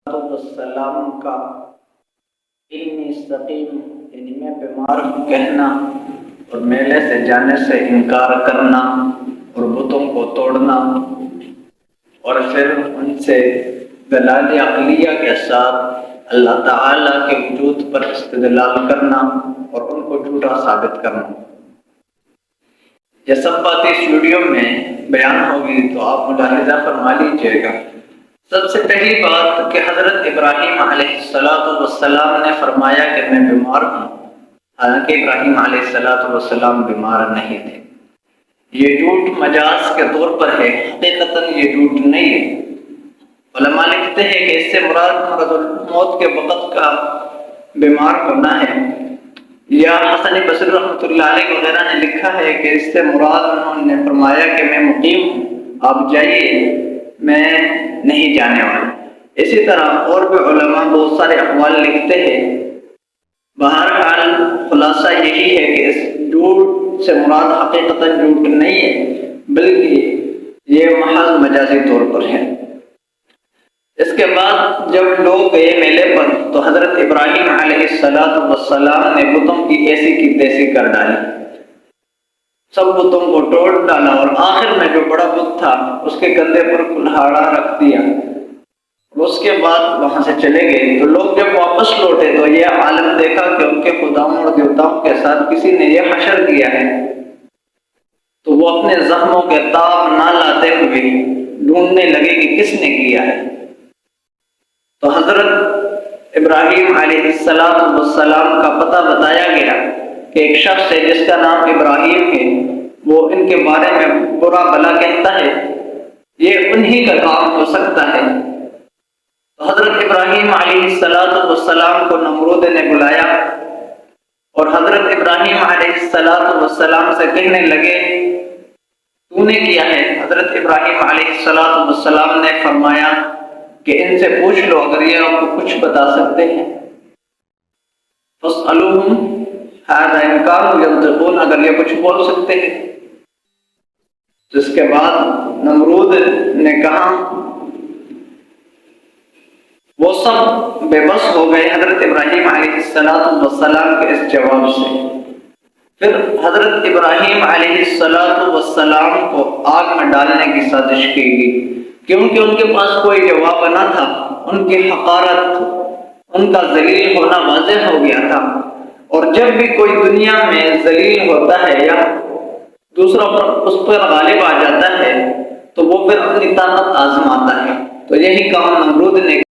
والسلام کا انی سقیم یعنی میں بیمار ہوں کہنا اور میلے سے جانے سے انکار کرنا اور بتوں کو توڑنا اور پھر ان سے دلائل عقلیہ کے ساتھ اللہ تعالیٰ کے وجود پر استدلال کرنا اور ان کو جھوٹا ثابت کرنا، یہ سب باتیں اس ویڈیو میں بیان ہوگی تو آپ ملاحظہ فرما لیجیے گا۔ سب سے پہلی بات کہ حضرت ابراہیم علیہ السلام نے فرمایا کہ میں بیمار ہوں، حالانکہ ابراہیم علیہ السلام بیمار نہیں تھے۔ یہ جھوٹ مجاز کے طور پر ہے، حقیقتاً یہ جھوٹ نہیں ہے۔ علماء لکھتے ہیں کہ اس سے مراد مرض الموت کے وقت کا بیمار ہونا ہے، یا حسن بصری رحمۃ اللہ علیہ وغیرہ نے لکھا ہے کہ اس سے مراد انہوں نے فرمایا کہ میں مقیم ہوں، آپ جائیے، میں نہیں جانے والا۔ اسی طرح اور بھی علماء بہت سارے اقوال لکھتے ہیں۔ بہرحال خلاصہ یہی ہے کہ اس جھوٹ سے مراد حقیقتاً جھوٹ نہیں ہے، بلکہ یہ محض مجازی طور پر ہے۔ اس کے بعد جب لوگ گئے میلے پر تو حضرت ابراہیم علیہ السلام نے بتوں کی ایسی کی تیسی کر ڈالی، سب بتوں کو توڑ ڈالا اور آخر میں جو بڑا بت تھا اس کے کندھے پر کلہاڑا رکھ دیا، اور اس کے بعد وہاں سے چلے گئے۔ تو لوگ جب واپس لوٹے تو یہ عالم دیکھا کہ ان کے خداؤں اور دیوتاؤں کے ساتھ کسی نے یہ حشر کیا ہے، تو وہ اپنے زخموں کے تاب نہ لاتے ہوئے ڈھونڈنے لگے کہ کس نے کیا ہے۔ تو حضرت ابراہیم علیہ السلام کا پتہ بتایا گیا کہ ایک شخص ہے جس کا نام ابراہیم ہے، وہ ان کے بارے میں برا بھلا کہتا ہے، یہ انہی کا کام ہو سکتا ہے۔ تو حضرت ابراہیم علیہ السلام کو نمرود نے بلایا اور حضرت ابراہیم علیہ السلام سے کہنے لگے تو نے کیا ہے؟ حضرت ابراہیم علیہ السلام نے فرمایا کہ ان سے پوچھ لو اگر یہ آپ کو کچھ بتا سکتے ہیں۔ فَاسْأَلُوهُمْ هَذَا إِنْ كَانُوا يَنْطِقُونَ، اگر یہ کچھ بول سکتے ہیں۔ تو اس کے بعد نمرود نے کہا، وہ سب بے بس ہو گئے حضرت ابراہیم علیہ السلام کے اس جواب سے۔ پھر حضرت ابراہیم علیہ السلام کو آگ میں ڈالنے کی سازش کی گئی، کیونکہ ان کے پاس کوئی جواب نہ تھا، ان کی حقارت، ان کا ذلیل ہونا واضح ہو گیا تھا۔ اور جب بھی کوئی دنیا میں ذلیل ہوتا ہے یا دوسرا اس پر غالب آ جاتا ہے تو وہ پھر اپنی طاقت آزماتا ہے، تو یہی کام نمرود نے